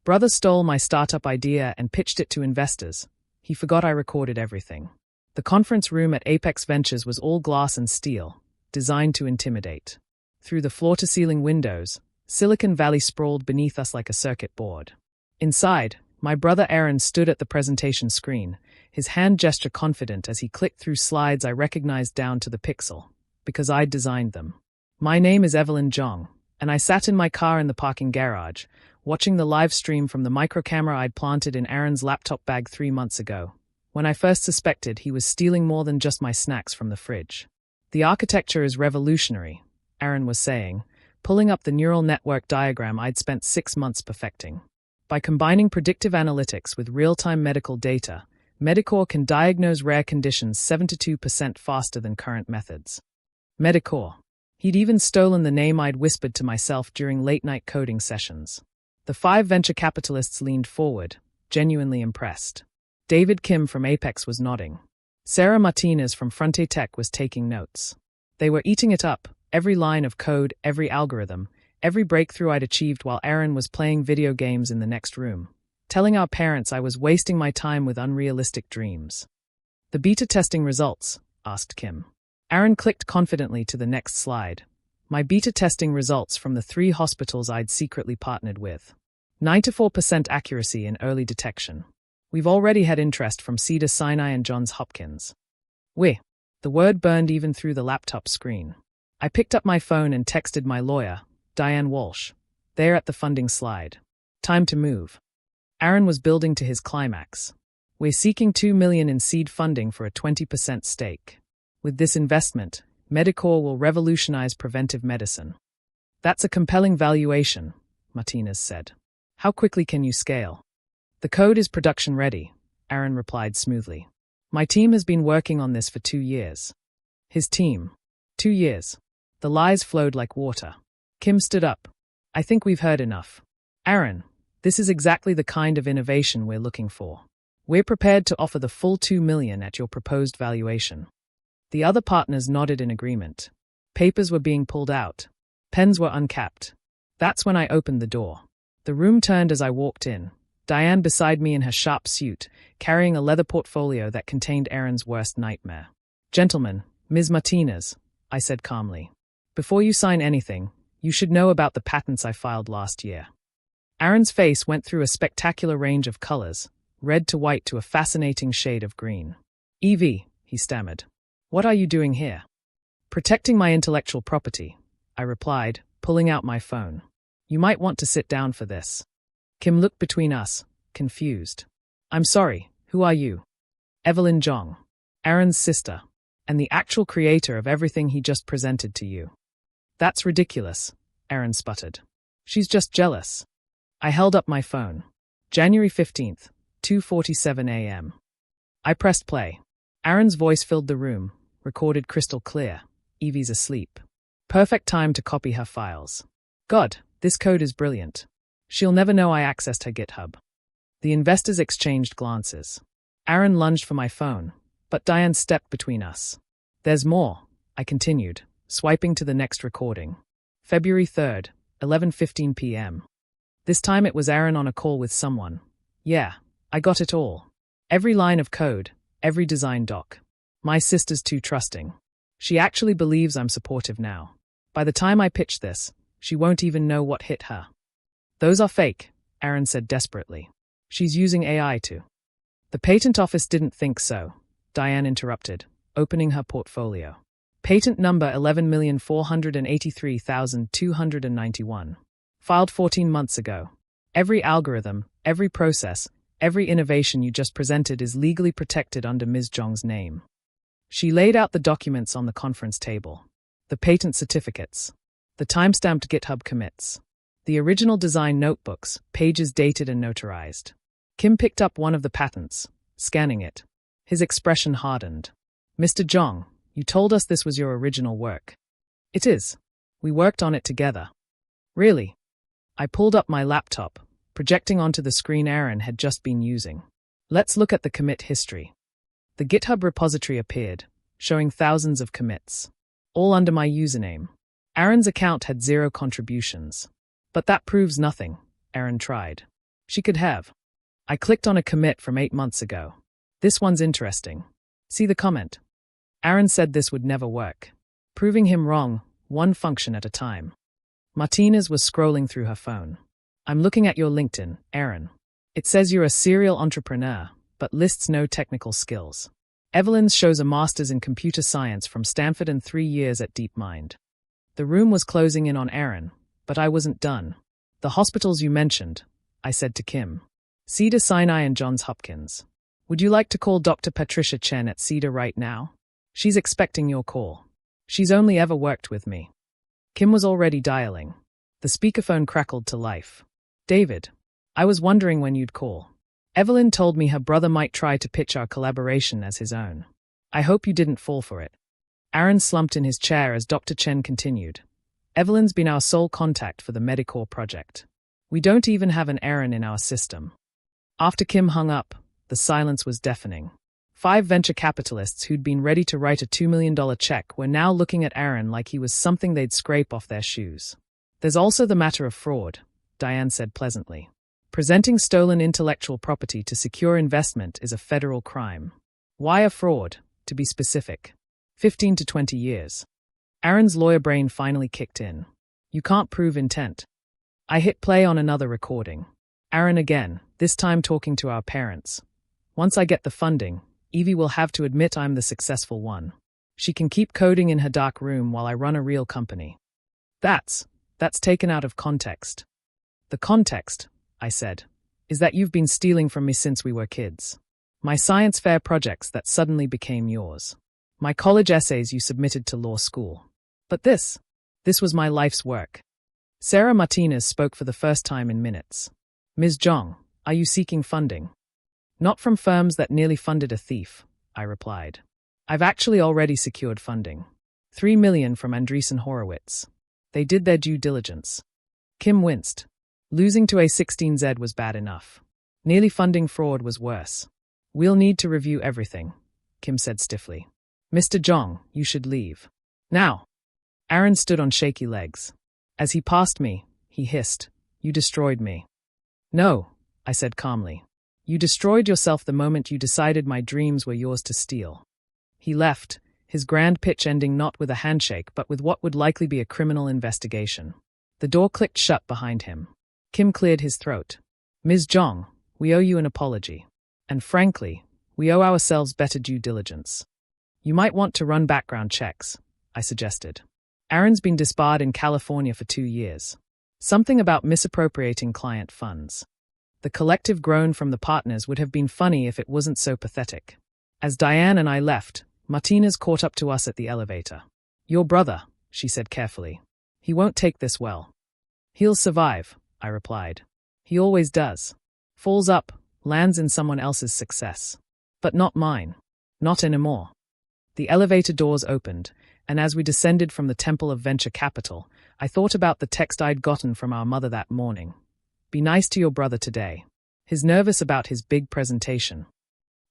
Brother stole my startup idea and pitched it to investors. He forgot I recorded everything. The conference room at Apex Ventures was all glass and steel, designed to intimidate. Through the floor-to-ceiling windows, Silicon Valley sprawled beneath us like a circuit board. Inside, my brother Aaron stood at the presentation screen, his hand gesture confident as he clicked through slides I recognized down to the pixel, because I'd designed them. My name is Evelyn Zhang, and I sat in my car in the parking garage, watching the live stream from the microcamera I'd planted in Aaron's laptop bag 3 months ago, when I first suspected he was stealing more than just my snacks from the fridge. The architecture is revolutionary, Aaron was saying, pulling up the neural network diagram I'd spent 6 months perfecting. By combining predictive analytics with real-time medical data, Medicore can diagnose rare conditions 72% faster than current methods. Medicore. He'd even stolen the name I'd whispered to myself during late-night coding sessions. The 5 venture capitalists leaned forward, genuinely impressed. David Kim from Apex was nodding. Sarah Martinez from Frontier Tech was taking notes. They were eating it up, every line of code, every algorithm, every breakthrough I'd achieved while Aaron was playing video games in the next room, telling our parents I was wasting my time with unrealistic dreams. The beta testing results, asked Kim. Aaron clicked confidently to the next slide. My beta testing results from the 3 hospitals I'd secretly partnered with. 94% accuracy in early detection. We've already had interest from Cedars-Sinai and Johns Hopkins. The word burned even through the laptop screen. I picked up my phone and texted my lawyer, Diane Walsh. There at the funding slide. Time to move. Aaron was building to his climax. We're seeking $2 million in seed funding for a 20% stake. With this investment, Medicore will revolutionize preventive medicine. That's a compelling valuation, Martinez said. How quickly can you scale? The code is production ready, Aaron replied smoothly. My team has been working on this for 2 years. His team. 2 years. The lies flowed like water. Kim stood up. I think we've heard enough. Aaron, this is exactly the kind of innovation we're looking for. We're prepared to offer the full $2 million at your proposed valuation. The other partners nodded in agreement. Papers were being pulled out. Pens were uncapped. That's when I opened the door. The room turned as I walked in. Diane beside me in her sharp suit, carrying a leather portfolio that contained Aaron's worst nightmare. Gentlemen, Ms. Martinez, I said calmly. Before you sign anything, you should know about the patents I filed last year. Aaron's face went through a spectacular range of colors, red to white to a fascinating shade of green. Evie, he stammered. What are you doing here? Protecting my intellectual property, I replied, pulling out my phone. You might want to sit down for this. Kim looked between us, confused. I'm sorry, who are you? Evelyn Zhang, Aaron's sister, and the actual creator of everything he just presented to you. That's ridiculous, Aaron sputtered. She's just jealous. I held up my phone. January 15th, 2:47 a.m. I pressed play. Aaron's voice filled the room, recorded crystal clear. Evie's asleep. Perfect time to copy her files. God, this code is brilliant. She'll never know I accessed her GitHub. The investors exchanged glances. Aaron lunged for my phone, but Diane stepped between us. There's more, I continued, swiping to the next recording. February 3rd, 11:15 p.m. This time it was Aaron on a call with someone. Yeah, I got it all. Every line of code, every design doc. My sister's too trusting. She actually believes I'm supportive now. By the time I pitch this, she won't even know what hit her. Those are fake, Aaron said desperately. She's using AI to. The patent office didn't think so, Diane interrupted, opening her portfolio. Patent number 11,483,291. Filed 14 months ago. Every algorithm, every process, every innovation you just presented is legally protected under Ms. Zhang's name. She laid out the documents on the conference table. The patent certificates. The timestamped GitHub commits. The original design notebooks, pages dated and notarized. Kim picked up one of the patents, scanning it. His expression hardened. Mr. Zhang, you told us this was your original work. It is. We worked on it together. Really? I pulled up my laptop, projecting onto the screen Aaron had just been using. Let's look at the commit history. The GitHub repository appeared, showing thousands of commits, all under my username. Aaron's account had 0 contributions. But that proves nothing, Aaron tried. She could have. I clicked on a commit from 8 months ago. This one's interesting. See the comment. Aaron said this would never work. Proving him wrong, one function at a time. Martinez was scrolling through her phone. I'm looking at your LinkedIn, Aaron. It says you're a serial entrepreneur, but lists no technical skills. Evelyn's shows a master's in computer science from Stanford and 3 years at DeepMind. The room was closing in on Aaron, but I wasn't done. The hospitals you mentioned, I said to Kim. Cedar Sinai and Johns Hopkins. Would you like to call Dr. Patricia Chen at Cedar right now? She's expecting your call. She's only ever worked with me. Kim was already dialing. The speakerphone crackled to life. David, I was wondering when you'd call. Evelyn told me her brother might try to pitch our collaboration as his own. I hope you didn't fall for it. Aaron slumped in his chair as Dr. Chen continued. Evelyn's been our sole contact for the Medicore project. We don't even have an Aaron in our system. After Kim hung up, the silence was deafening. 5 venture capitalists who'd been ready to write a $2 million check were now looking at Aaron like he was something they'd scrape off their shoes. There's also the matter of fraud, Diane said pleasantly. Presenting stolen intellectual property to secure investment is a federal crime. Why a fraud, to be specific? 15 to 20 years. Aaron's lawyer brain finally kicked in. You can't prove intent. I hit play on another recording. Aaron again, this time talking to our parents. Once I get the funding, Evie will have to admit I'm the successful one. She can keep coding in her dark room while I run a real company. That's taken out of context. The context, I said, is that you've been stealing from me since we were kids. My science fair projects that suddenly became yours. My college essays you submitted to law school. But this was my life's work. Sarah Martinez spoke for the first time in minutes. Ms. Zhang, are you seeking funding? Not from firms that nearly funded a thief, I replied. I've actually already secured funding. $3 million from Andreessen Horowitz. They did their due diligence. Kim winced. Losing to A16Z was bad enough. Nearly funding fraud was worse. We'll need to review everything, Kim said stiffly. Mr. Zhang, you should leave. Now. Aaron stood on shaky legs. As he passed me, he hissed, You destroyed me. No, I said calmly. You destroyed yourself the moment you decided my dreams were yours to steal. He left, his grand pitch ending not with a handshake but with what would likely be a criminal investigation. The door clicked shut behind him. Kim cleared his throat. Ms. Zhang, we owe you an apology. And frankly, we owe ourselves better due diligence. You might want to run background checks, I suggested. Aaron's been disbarred in California for 2 years. Something about misappropriating client funds. The collective groan from the partners would have been funny if it wasn't so pathetic. As Diane and I left, Martinez caught up to us at the elevator. Your brother, she said carefully. He won't take this well. He'll survive, I replied. He always does. Falls up, lands in someone else's success. But not mine. Not anymore. The elevator doors opened, and as we descended from the Temple of Venture Capital, I thought about the text I'd gotten from our mother that morning. Be nice to your brother today. He's nervous about his big presentation.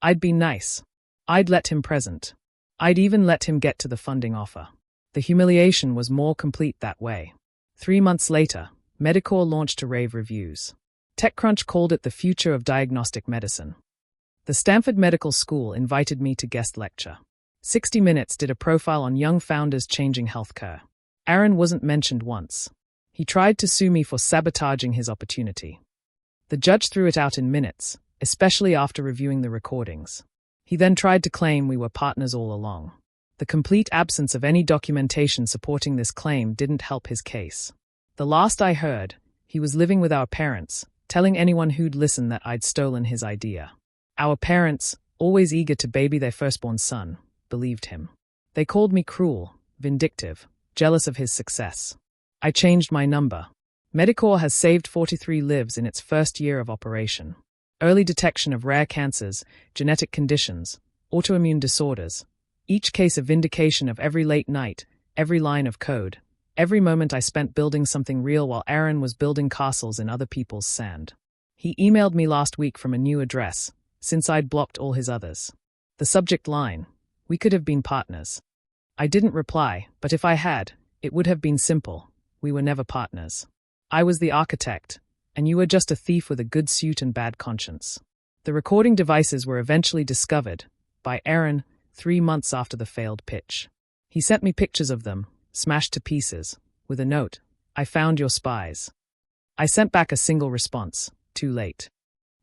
I'd be nice. I'd let him present. I'd even let him get to the funding offer. The humiliation was more complete that way. 3 months later, Medicore launched to rave reviews. TechCrunch called it the future of diagnostic medicine. The Stanford Medical School invited me to guest lecture. 60 Minutes did a profile on young founders changing healthcare. Aaron wasn't mentioned once. He tried to sue me for sabotaging his opportunity. The judge threw it out in minutes, especially after reviewing the recordings. He then tried to claim we were partners all along. The complete absence of any documentation supporting this claim didn't help his case. The last I heard, he was living with our parents, telling anyone who'd listen that I'd stolen his idea. Our parents, always eager to baby their firstborn son, believed him. They called me cruel, vindictive, jealous of his success. I changed my number. Medicore has saved 43 lives in its first year of operation. Early detection of rare cancers, genetic conditions, autoimmune disorders. Each case a vindication of every late night, every line of code, every moment I spent building something real while Aaron was building castles in other people's sand. He emailed me last week from a new address, since I'd blocked all his others. The subject line, we could have been partners. I didn't reply, but if I had, it would have been simple. We were never partners. I was the architect, and you were just a thief with a good suit and bad conscience. The recording devices were eventually discovered by Aaron 3 months after the failed pitch. He sent me pictures of them, smashed to pieces, with a note, "I found your spies." I sent back a single response, "Too late."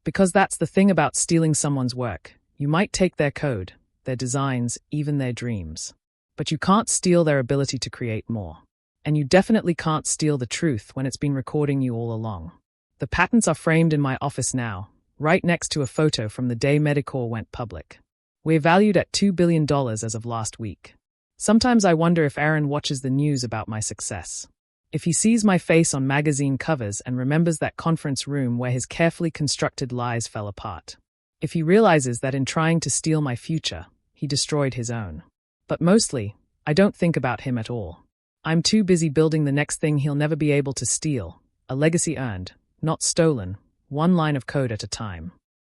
Because that's the thing about stealing someone's work. You might take their code, their designs, even their dreams. But you can't steal their ability to create more. And you definitely can't steal the truth when it's been recording you all along. The patents are framed in my office now, right next to a photo from the day Medicor went public. We're valued at $2 billion as of last week. Sometimes I wonder if Aaron watches the news about my success. If he sees my face on magazine covers and remembers that conference room where his carefully constructed lies fell apart. If he realizes that in trying to steal my future, he destroyed his own. But mostly, I don't think about him at all. I'm too busy building the next thing he'll never be able to steal, a legacy earned, not stolen, one line of code at a time.